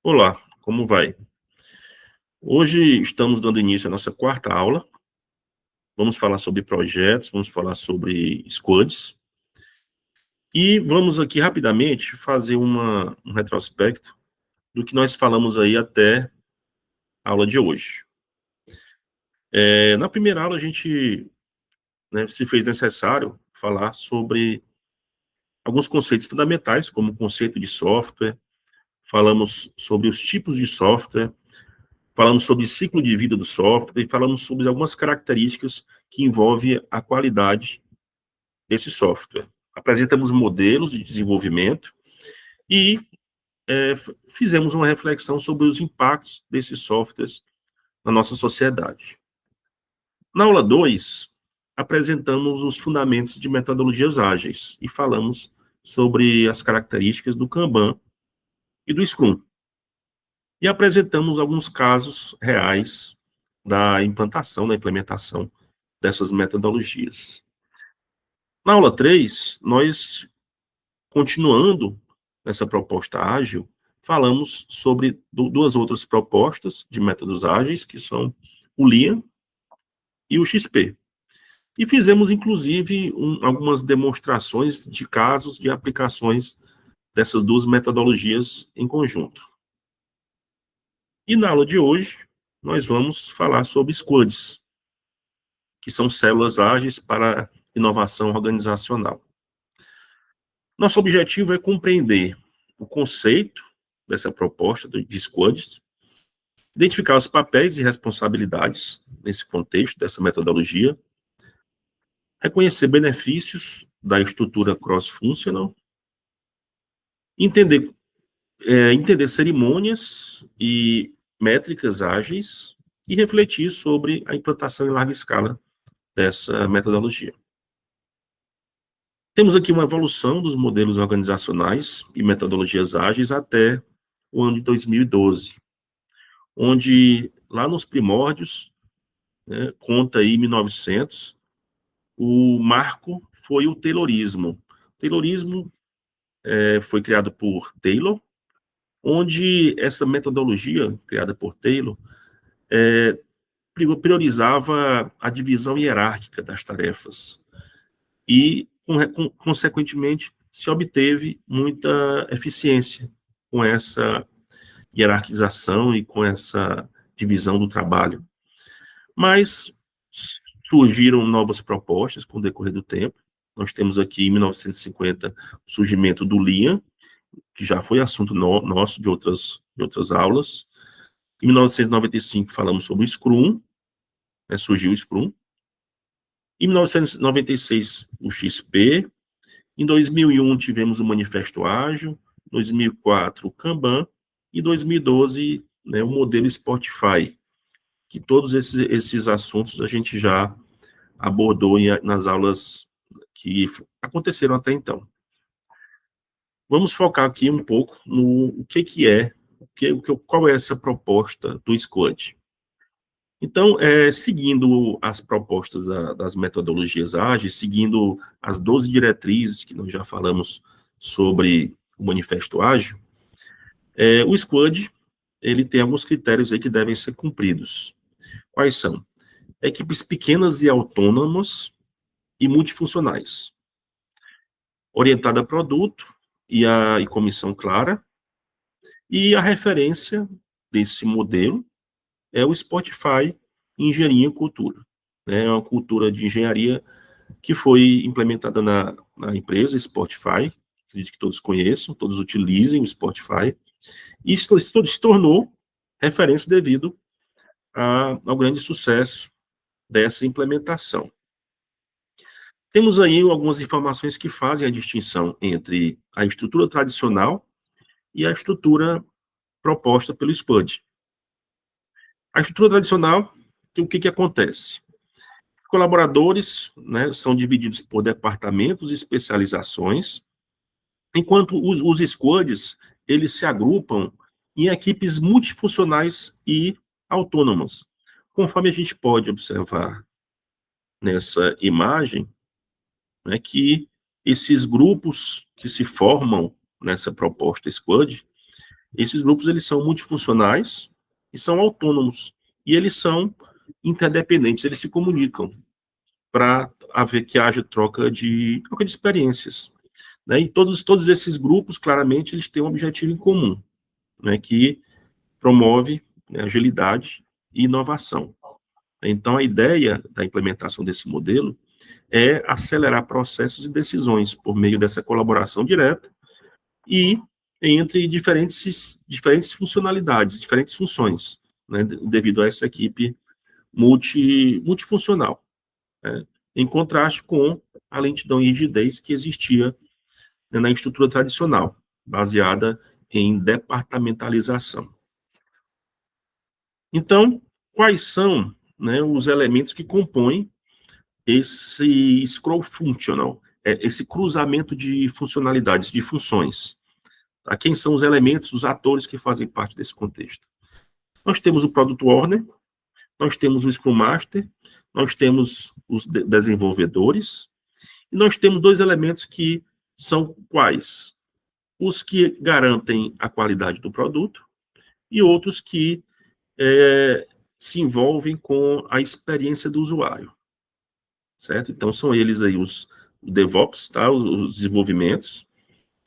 Olá, como vai? Hoje estamos dando início à nossa quarta aula. Vamos falar sobre projetos, vamos falar sobre squads e vamos aqui rapidamente fazer um retrospecto do que nós falamos aí até a aula de hoje. Na primeira aula a gente, se fez necessário falar sobre alguns conceitos fundamentais, como o conceito de software, falamos sobre os tipos de software, falamos sobre o ciclo de vida do software e falamos sobre algumas características que envolvem a qualidade desse software. Apresentamos modelos de desenvolvimento e fizemos uma reflexão sobre os impactos desses softwares na nossa sociedade. Na aula 2, apresentamos os fundamentos de metodologias ágeis e falamos sobre as características do Kanban e do Scrum. E apresentamos alguns casos reais da implementação dessas metodologias. Na aula 3, nós, continuando nessa proposta ágil, falamos sobre duas outras propostas de métodos ágeis, que são o Lean e o XP. E fizemos, inclusive, algumas demonstrações de casos de aplicações dessas duas metodologias em conjunto. E na aula de hoje, nós vamos falar sobre squads, que são células ágeis para inovação organizacional. Nosso objetivo é compreender o conceito dessa proposta de squads, identificar os papéis e responsabilidades nesse contexto, dessa metodologia, reconhecer benefícios da estrutura cross-functional, entender cerimônias e métricas ágeis e refletir sobre a implantação em larga escala dessa metodologia. Temos aqui uma evolução dos modelos organizacionais e metodologias ágeis até o ano de 2012, onde, lá nos primórdios, conta aí 1900, o marco foi o Taylorismo. O Taylorismo foi criado por Taylor, onde essa metodologia, criada por Taylor, priorizava a divisão hierárquica das tarefas e, consequentemente, se obteve muita eficiência com essa hierarquização e com essa divisão do trabalho. Mas surgiram novas propostas com o decorrer do tempo. Nós temos aqui, em 1950, o surgimento do Lean, que já foi assunto nosso de outras aulas. Em 1995, falamos sobre o Scrum, surgiu o Scrum. Em 1996, o XP. Em 2001, tivemos o Manifesto Ágil. Em 2004, o Kanban. Em 2012, o modelo Spotify, que todos esses assuntos a gente já abordou nas aulas que aconteceram até então. Vamos focar aqui um pouco no qual é essa proposta do Squad. Então, seguindo as propostas das metodologias ágeis, seguindo as 12 diretrizes que nós já falamos sobre o Manifesto Ágil, o Squad ele tem alguns critérios aí que devem ser cumpridos. Quais são? Equipes pequenas e autônomas e multifuncionais. Orientada a produto e com missão clara. E a referência desse modelo é o Spotify Engenharia e Cultura. É uma cultura de engenharia que foi implementada na empresa Spotify, acredito que todos conheçam, todos utilizem o Spotify, e se tornou referência devido ao grande sucesso dessa implementação. Temos aí algumas informações que fazem a distinção entre a estrutura tradicional e a estrutura proposta pelo SPUD. A estrutura tradicional, o que acontece? Os colaboradores são divididos por departamentos e especializações, enquanto os squads, eles se agrupam em equipes multifuncionais e autônomas. Conforme a gente pode observar nessa imagem, que esses grupos que se formam nessa proposta Squad, Esses grupos, eles são multifuncionais e são autônomos, e eles são interdependentes, eles se comunicam para haver que haja troca de experiências, né? E todos esses grupos, claramente, eles têm um objetivo em comum, né, que promove, né, agilidade e inovação. Então, a ideia da implementação desse modelo é acelerar processos e decisões por meio dessa colaboração direta e entre diferentes funcionalidades, diferentes funções, né, devido a essa equipe multifuncional, né, em contraste com a lentidão e rigidez que existia, né, na estrutura tradicional, baseada em departamentalização. Então, quais são, né, os elementos que compõem esse scroll functional, esse cruzamento de funcionalidades, de funções? Tá? Quem são os elementos, os atores que fazem parte desse contexto? Nós temos o Product Owner, nós temos o Scrum Master, nós temos os desenvolvedores, e nós temos dois elementos que são quais? Os que garantem a qualidade do produto e outros que se envolvem com a experiência do usuário, certo? Então, são eles aí os DevOps, tá? Os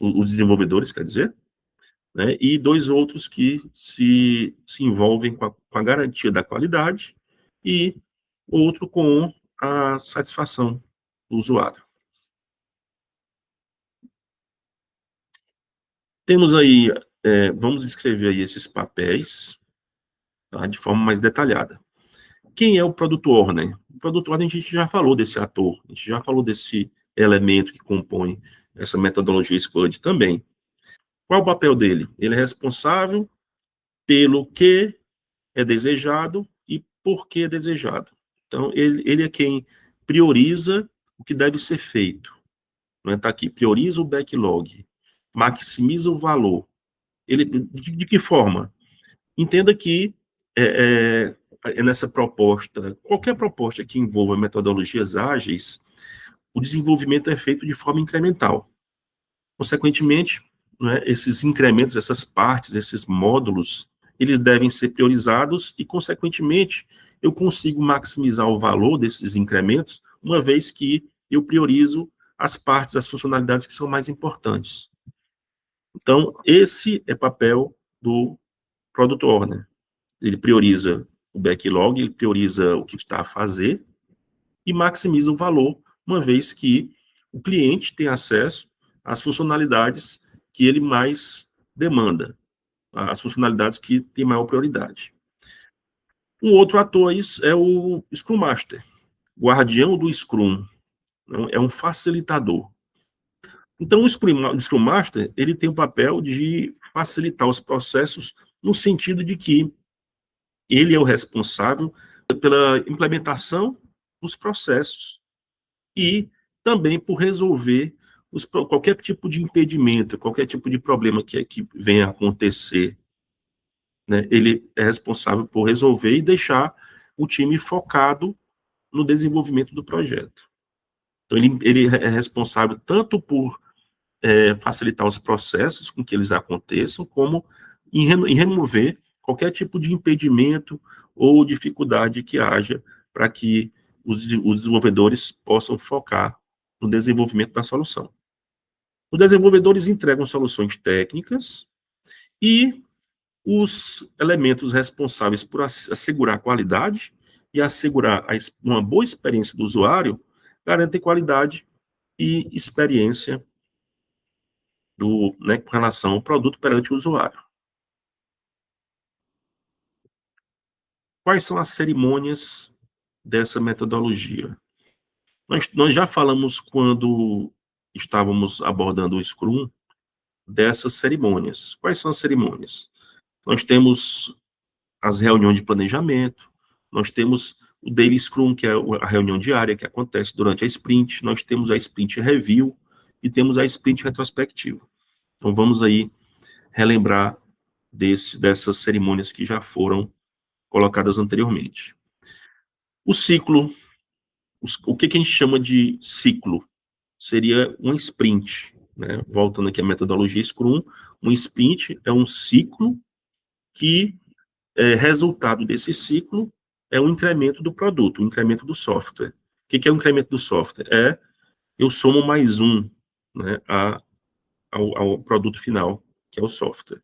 os desenvolvedores, quer dizer, né? E dois outros que se envolvem com a garantia da qualidade e outro com a satisfação do usuário. Temos aí, vamos escrever aí esses papéis, tá, de forma mais detalhada. Quem é o Product Owner? O Product Owner, a gente já falou desse ator, a gente já falou desse elemento que compõe essa metodologia SQUD também. Qual o papel dele? Ele é responsável pelo que é desejado e por que é desejado. Então, ele é quem prioriza o que deve ser feito. Está aqui, prioriza o backlog, maximiza o valor. Ele, de que forma? Entenda que nessa proposta, qualquer proposta que envolva metodologias ágeis, o desenvolvimento é feito de forma incremental. Consequentemente, né, esses incrementos, essas partes, esses módulos, eles devem ser priorizados e, consequentemente, eu consigo maximizar o valor desses incrementos, uma vez que eu priorizo as partes, as funcionalidades que são mais importantes. Então, esse é o papel do Product Owner. Ele prioriza o backlog, ele prioriza o que está a fazer e maximiza o valor, uma vez que o cliente tem acesso às funcionalidades que ele mais demanda, as funcionalidades que têm maior prioridade. Um outro ator é o Scrum Master, guardião do Scrum, é um facilitador. Então, o Scrum Master, ele tem o papel de facilitar os processos no sentido de que ele é o responsável pela implementação dos processos e também por resolver qualquer tipo de impedimento, qualquer tipo de problema que venha a acontecer, né? Ele é responsável por resolver e deixar o time focado no desenvolvimento do projeto. Então, ele é responsável tanto por facilitar os processos com que eles aconteçam, como em remover qualquer tipo de impedimento ou dificuldade que haja para que os desenvolvedores possam focar no desenvolvimento da solução. Os desenvolvedores entregam soluções técnicas e os elementos responsáveis por assegurar a qualidade e assegurar uma boa experiência do usuário garantem qualidade e experiência com relação ao produto perante o usuário. Quais são as cerimônias dessa metodologia? Nós já falamos, quando estávamos abordando o Scrum, dessas cerimônias. Quais são as cerimônias? Nós temos as reuniões de planejamento, nós temos o Daily Scrum, que é a reunião diária que acontece durante a sprint, nós temos a sprint review e temos a sprint retrospectiva. Então, vamos aí relembrar dessas cerimônias que já foram colocadas anteriormente. O ciclo, o que a gente chama de ciclo? Seria um sprint, né? Voltando aqui à metodologia Scrum, um sprint é um ciclo que resultado desse ciclo é um incremento do produto, um incremento do software. O que é o incremento do software? Eu somo mais um, né, ao produto final, que é o software.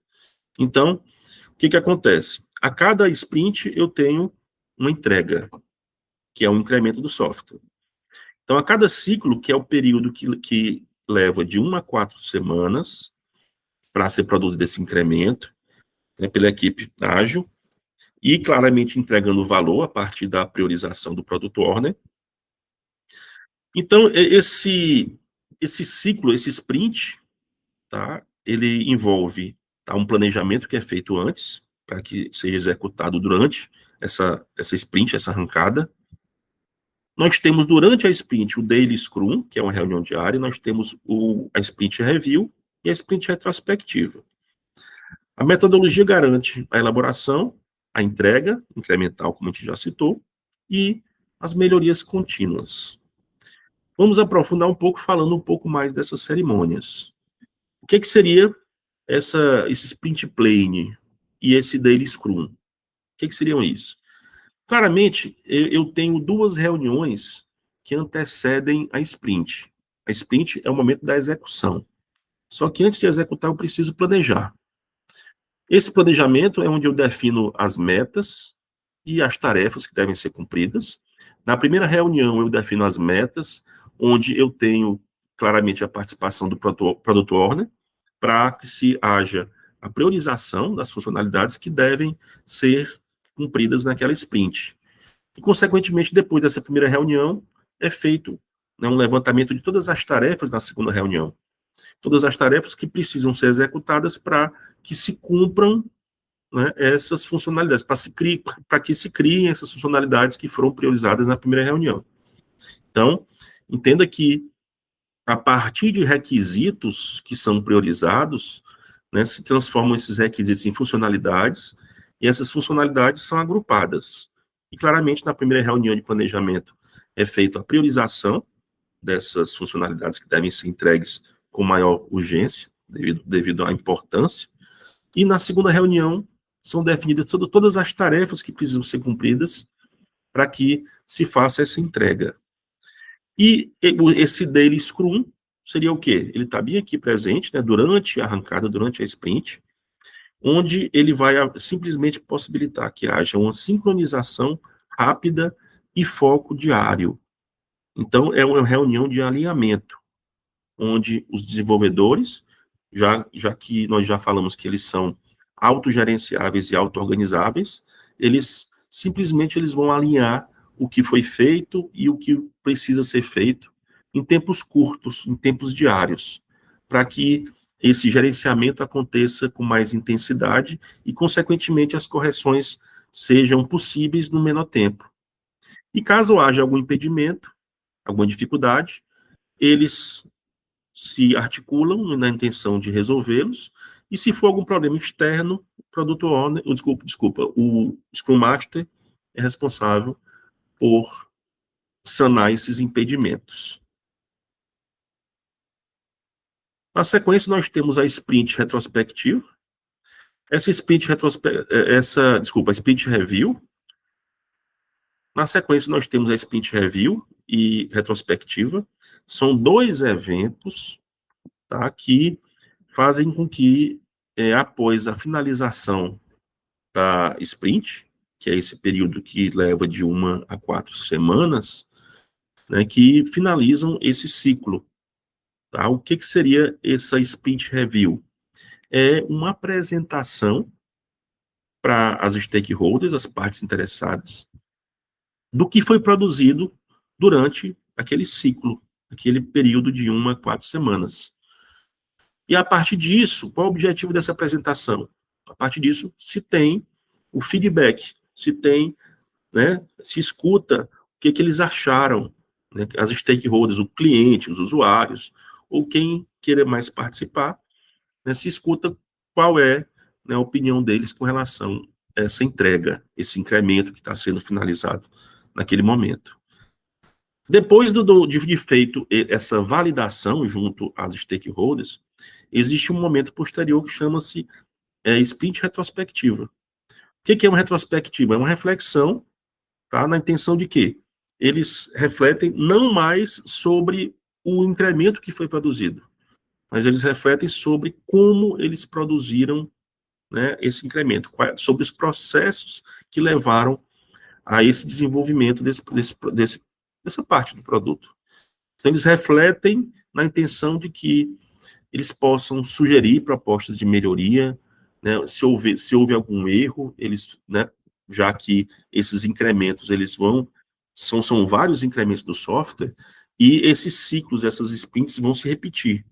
Então, o que acontece? A cada sprint eu tenho uma entrega, que é um incremento do software. Então, a cada ciclo, que é o período que leva de 1 a 4 semanas para ser produzido esse incremento, né, pela equipe ágil, e claramente entregando valor a partir da priorização do Product Owner. Então, esse ciclo, esse sprint, tá, ele envolve, tá, um planejamento que é feito antes, para que seja executado durante essa sprint, essa arrancada. Nós temos durante a sprint o Daily Scrum, que é uma reunião diária, nós temos a Sprint Review e a Sprint Retrospectiva. A metodologia garante a elaboração, a entrega incremental, como a gente já citou, e as melhorias contínuas. Vamos aprofundar um pouco, falando um pouco mais dessas cerimônias. O que seria esse Sprint Planning e esse Daily Scrum? O que seriam isso? Claramente, eu tenho duas reuniões que antecedem a sprint. A sprint é o momento da execução. Só que antes de executar, eu preciso planejar. Esse planejamento é onde eu defino as metas e as tarefas que devem ser cumpridas. Na primeira reunião, eu defino as metas, onde eu tenho claramente a participação do Product Owner, para que se haja a priorização das funcionalidades que devem ser cumpridas naquela sprint. E, consequentemente, depois dessa primeira reunião, é feito, né, um levantamento de todas as tarefas na segunda reunião. Todas as tarefas que precisam ser executadas para que se cumpram, né, essas funcionalidades, para que se criem essas funcionalidades que foram priorizadas na primeira reunião. Então, entenda que, a partir de requisitos que são priorizados, né, se transformam esses requisitos em funcionalidades, e essas funcionalidades são agrupadas. E, claramente, na primeira reunião de planejamento, é feita a priorização dessas funcionalidades que devem ser entregues com maior urgência, devido à importância. E, na segunda reunião, são definidas todas as tarefas que precisam ser cumpridas para que se faça essa entrega. E esse Daily Scrum seria o quê? Ele está bem aqui presente, né, durante a arrancada, durante a sprint, onde ele vai simplesmente possibilitar que haja uma sincronização rápida e foco diário. Então, é uma reunião de alinhamento, onde os desenvolvedores, já que nós já falamos que eles são autogerenciáveis e auto-organizáveis, eles vão alinhar o que foi feito e o que precisa ser feito em tempos curtos, em tempos diários, para que esse gerenciamento aconteça com mais intensidade e, consequentemente, as correções sejam possíveis no menor tempo. E caso haja algum impedimento, alguma dificuldade, eles se articulam na intenção de resolvê-los, e se for algum problema externo, o Scrum Master é responsável por sanar esses impedimentos. Na sequência, nós temos a sprint retrospectiva. A sprint review. Na sequência, nós temos a sprint review e retrospectiva. São dois eventos, tá, que fazem com que, após a finalização da sprint, que é esse período que leva de 1 a 4 semanas, né, que finalizam esse ciclo. Tá? O que seria essa sprint review? É uma apresentação para as stakeholders, as partes interessadas, do que foi produzido durante aquele ciclo, aquele período de 1 a 4 semanas. E, a partir disso, qual é o objetivo dessa apresentação? A partir disso, se tem o feedback, se escuta o que eles acharam, né, as stakeholders, o cliente, os usuários, ou quem queira mais participar, né, se escuta qual é, né, a opinião deles com relação a essa entrega, esse incremento que está sendo finalizado naquele momento. Depois de feito essa validação junto às stakeholders, existe um momento posterior que chama-se sprint retrospectiva. O que é uma retrospectiva? É uma reflexão, tá, na intenção de que eles refletem não mais sobre o incremento que foi produzido, mas eles refletem sobre como eles produziram, né, esse incremento, sobre os processos que levaram a esse desenvolvimento dessa parte do produto. Então, eles refletem na intenção de que eles possam sugerir propostas de melhoria, né, se houve algum erro, eles, né, já que esses incrementos, são vários incrementos do software, e esses ciclos, essas sprints vão se repetir,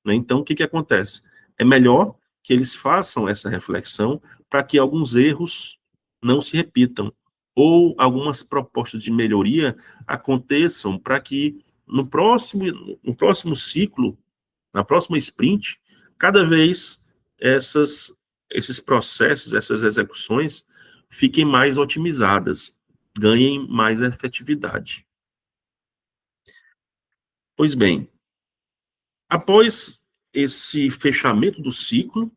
né? Então, o que acontece? É melhor que eles façam essa reflexão para que alguns erros não se repitam, ou algumas propostas de melhoria aconteçam para que no próximo ciclo, na próxima sprint, cada vez esses processos, essas execuções fiquem mais otimizadas, ganhem mais efetividade. Pois bem, após esse fechamento do ciclo,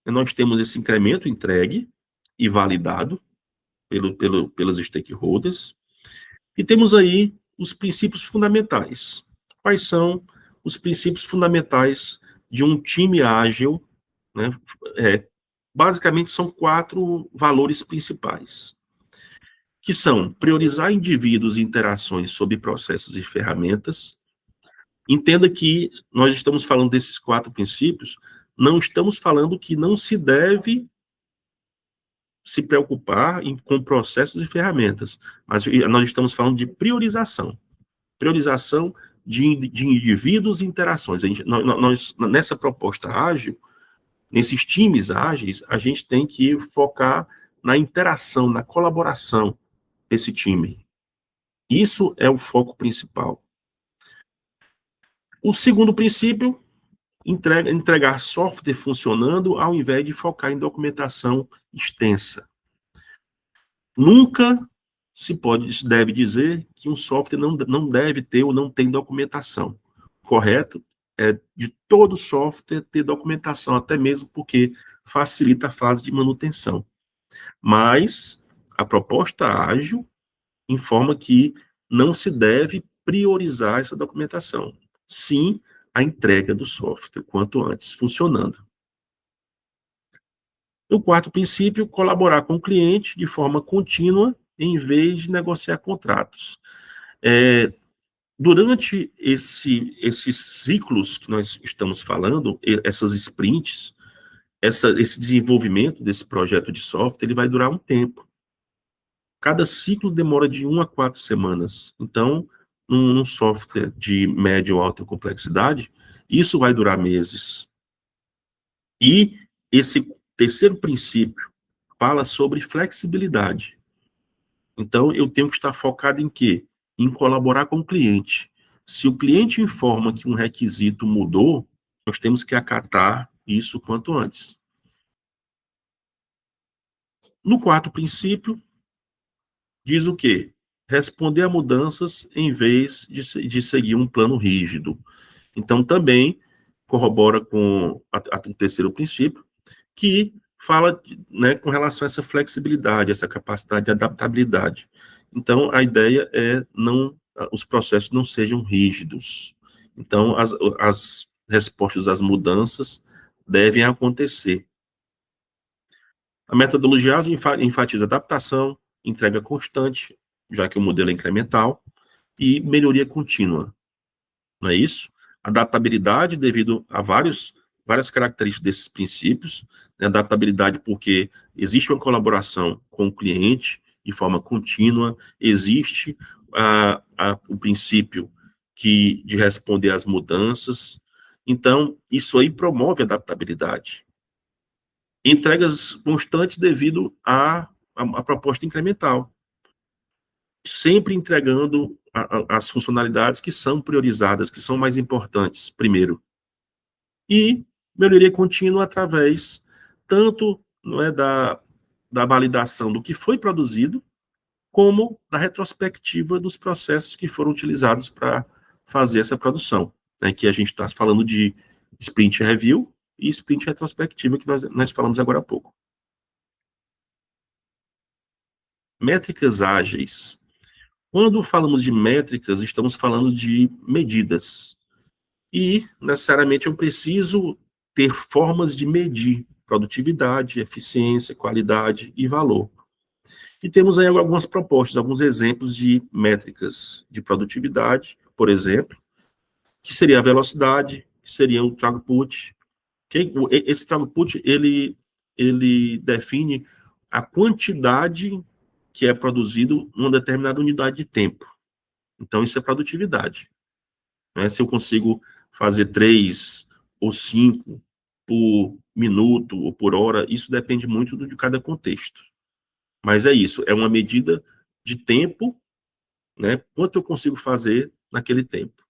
nós temos esse incremento entregue e validado pelas stakeholders, e temos aí os princípios fundamentais. Quais são os princípios fundamentais de um time ágil, né? Basicamente, são 4 valores principais, que são priorizar indivíduos e interações sobre processos e ferramentas. Entenda que nós estamos falando desses 4 princípios, não estamos falando que não se deve se preocupar com processos e ferramentas, mas nós estamos falando de priorização. Priorização de indivíduos e interações. Nessa proposta ágil, nesses times ágeis, a gente tem que focar na interação, na colaboração desse time. Isso é o foco principal. O segundo princípio, entregar software funcionando ao invés de focar em documentação extensa. Nunca se deve dizer que um software não deve ter ou não tem documentação. Correto? É de todo software ter documentação, até mesmo porque facilita a fase de manutenção. Mas a proposta ágil informa que não se deve priorizar essa documentação. Sim, a entrega do software, quanto antes, funcionando. O quarto princípio, colaborar com o cliente de forma contínua, em vez de negociar contratos. Durante esses ciclos que nós estamos falando, essas sprints, esse desenvolvimento desse projeto de software, ele vai durar um tempo. Cada ciclo demora de 1 a 4 semanas. Então, num software de média ou alta complexidade, isso vai durar meses. E esse terceiro princípio fala sobre flexibilidade. Então, eu tenho que estar focado em quê? Em colaborar com o cliente. Se o cliente informa que um requisito mudou, nós temos que acatar isso quanto antes. No quarto princípio, diz o quê? Responder a mudanças em vez de seguir um plano rígido. Então, também corrobora com o terceiro princípio, que fala, né, com relação a essa flexibilidade, essa capacidade de adaptabilidade. Então, a ideia é os processos não sejam rígidos. Então, as respostas às mudanças devem acontecer. A metodologia ágil enfatiza adaptação, entrega constante, já que o modelo é incremental, e melhoria contínua. Não é isso? Adaptabilidade devido a várias características desses princípios, né? Adaptabilidade porque existe uma colaboração com o cliente de forma contínua, existe o princípio de responder às mudanças. Então, isso aí promove a adaptabilidade. Entregas constantes devido à proposta incremental, sempre entregando as funcionalidades que são priorizadas, que são mais importantes, primeiro. E melhoria contínua através tanto, não é, da validação do que foi produzido, como da retrospectiva dos processos que foram utilizados para fazer essa produção, né, que a gente está falando de sprint review e sprint retrospectiva, que nós falamos agora há pouco. Métricas ágeis. Quando falamos de métricas, estamos falando de medidas. E, necessariamente, eu preciso ter formas de medir produtividade, eficiência, qualidade e valor. E temos aí algumas propostas, alguns exemplos de métricas de produtividade, por exemplo, que seria a velocidade, que seria o throughput. Esse throughput, ele define a quantidade que é produzido numa determinada unidade de tempo. Então, isso é produtividade. Né? Se eu consigo fazer 3 ou 5 por minuto ou por hora, isso depende muito de cada contexto. Mas é isso, é uma medida de tempo, né? Quanto eu consigo fazer naquele tempo.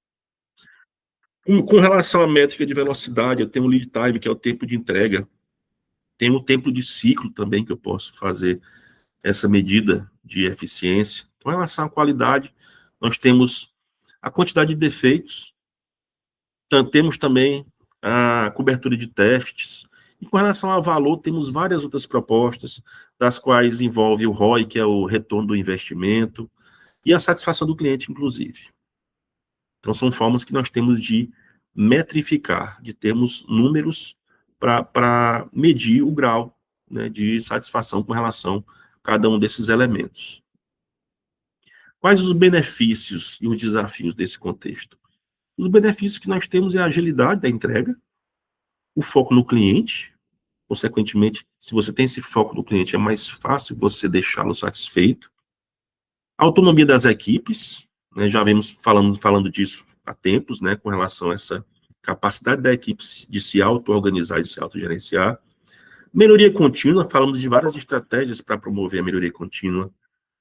Com relação à métrica de velocidade, eu tenho o lead time, que é o tempo de entrega. Tem o tempo de ciclo também, que eu posso fazer essa medida de eficiência. Com relação à qualidade, nós temos a quantidade de defeitos, temos também a cobertura de testes. E com relação ao valor, temos várias outras propostas, das quais envolve o ROI, que é o retorno do investimento, e a satisfação do cliente, inclusive. Então, são formas que nós temos de metrificar, de termos números para medir o grau, né, de satisfação com relação a cada um desses elementos. Quais os benefícios e os desafios desse contexto? Os benefícios que nós temos é a agilidade da entrega, o foco no cliente, consequentemente, se você tem esse foco no cliente, é mais fácil você deixá-lo satisfeito. A autonomia das equipes, né, já vemos falando disso há tempos, né, com relação a essa capacidade da equipe de se auto-organizar e se autogerenciar. Melhoria contínua, falamos de várias estratégias para promover a melhoria contínua.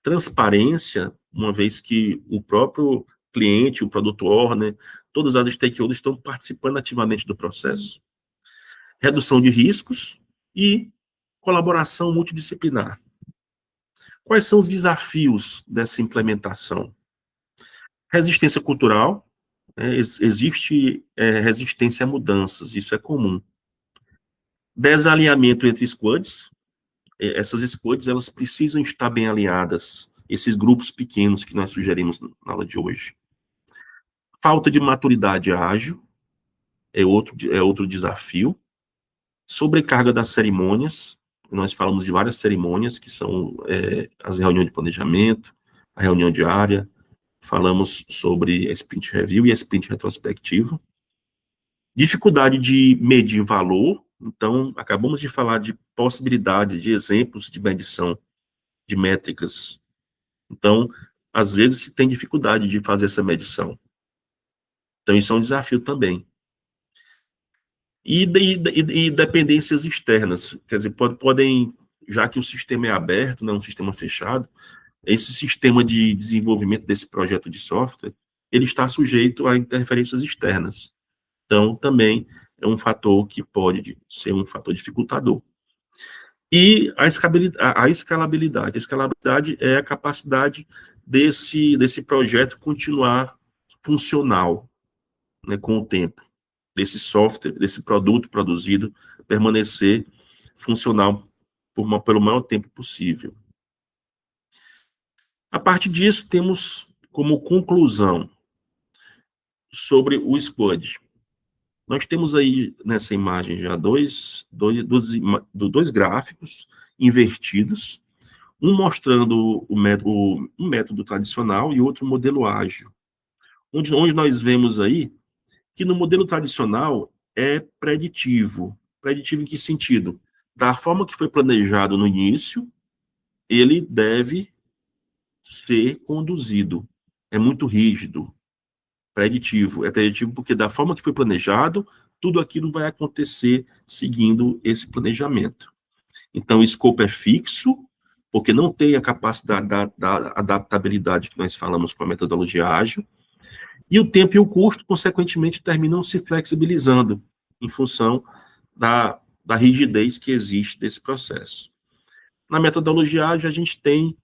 Transparência, uma vez que o próprio cliente, o produto owner, todas as stakeholders estão participando ativamente do processo. Redução de riscos e colaboração multidisciplinar. Quais são os desafios dessa implementação? Resistência cultural, existe resistência a mudanças, isso é comum. Desalinhamento entre squads, essas squads elas precisam estar bem alinhadas, esses grupos pequenos que nós sugerimos na aula de hoje. Falta de maturidade ágil, é outro desafio. Sobrecarga das cerimônias, nós falamos de várias cerimônias, que são as reuniões de planejamento, a reunião diária, falamos sobre a sprint review e a sprint retrospectiva. Dificuldade de medir valor, então, acabamos de falar de possibilidade, de exemplos de medição de métricas. Então, às vezes, se tem dificuldade de fazer essa medição. Então, isso é um desafio também. E dependências externas, quer dizer, podem, já que o sistema é aberto, não é um sistema fechado, esse sistema de desenvolvimento desse projeto de software, ele está sujeito a interferências externas. Então, também é um fator que pode ser um fator dificultador. E a escalabilidade. A escalabilidade é a capacidade desse projeto continuar funcional, né, com o tempo. Desse software, desse produto produzido, permanecer funcional pelo maior tempo possível. A partir disso, temos como conclusão sobre o squad. Nós temos aí nessa imagem já dois gráficos invertidos, um mostrando um método tradicional e outro modelo ágil. Onde nós vemos aí que no modelo tradicional é preditivo. Preditivo em que sentido? Da forma que foi planejado no início, ele deve ser conduzido. É muito rígido. Preditivo. É preditivo porque da forma que foi planejado, tudo aquilo vai acontecer seguindo esse planejamento. Então, o escopo é fixo, porque não tem a capacidade da adaptabilidade que nós falamos com a metodologia ágil, e o tempo e o custo, consequentemente, terminam se flexibilizando em função da rigidez que existe desse processo. Na metodologia ágil, a gente tem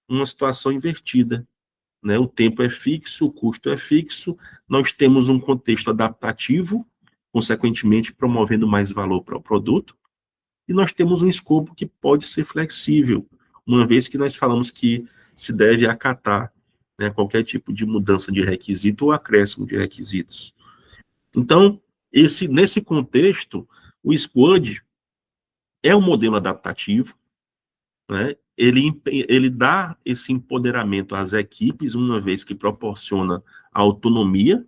uma situação invertida, né? O tempo é fixo, o custo é fixo, nós temos um contexto adaptativo, consequentemente promovendo mais valor para o produto, e nós temos um escopo que pode ser flexível, uma vez que nós falamos que se deve acatar, né, qualquer tipo de mudança de requisito ou acréscimo de requisitos. Então, nesse contexto, o Squad é um modelo adaptativo, né? Ele dá esse empoderamento às equipes, uma vez que proporciona autonomia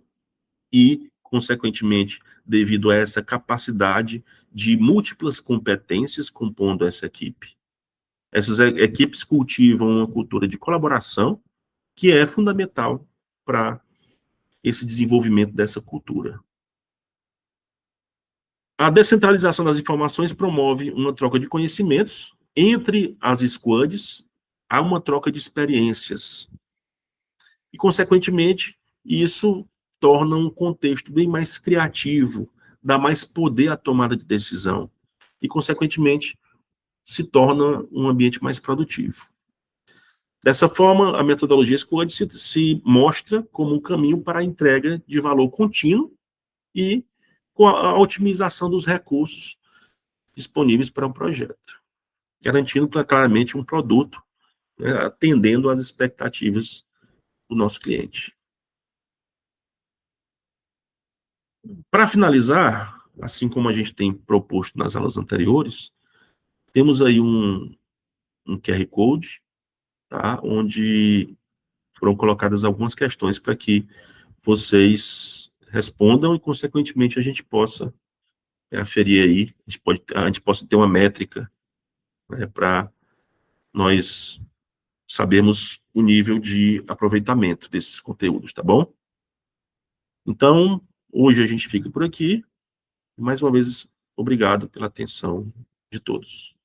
e, consequentemente, devido a essa capacidade de múltiplas competências compondo essa equipe. Essas equipes cultivam uma cultura de colaboração que é fundamental para esse desenvolvimento dessa cultura. A descentralização das informações promove uma troca de conhecimentos entre as squads, há uma troca de experiências. E, consequentemente, isso torna um contexto bem mais criativo, dá mais poder à tomada de decisão e, consequentemente, se torna um ambiente mais produtivo. Dessa forma, a metodologia Squad se mostra como um caminho para a entrega de valor contínuo e com a otimização dos recursos disponíveis para o projeto, garantindo claramente um produto, né, atendendo às expectativas do nosso cliente. Para finalizar, assim como a gente tem proposto nas aulas anteriores, temos aí um QR Code, tá, onde foram colocadas algumas questões para que vocês respondam e, consequentemente, a gente possa aferir aí, a gente possa ter uma métrica, né, para nós sabermos o nível de aproveitamento desses conteúdos, tá bom? Então, hoje a gente fica por aqui. Mais uma vez, obrigado pela atenção de todos.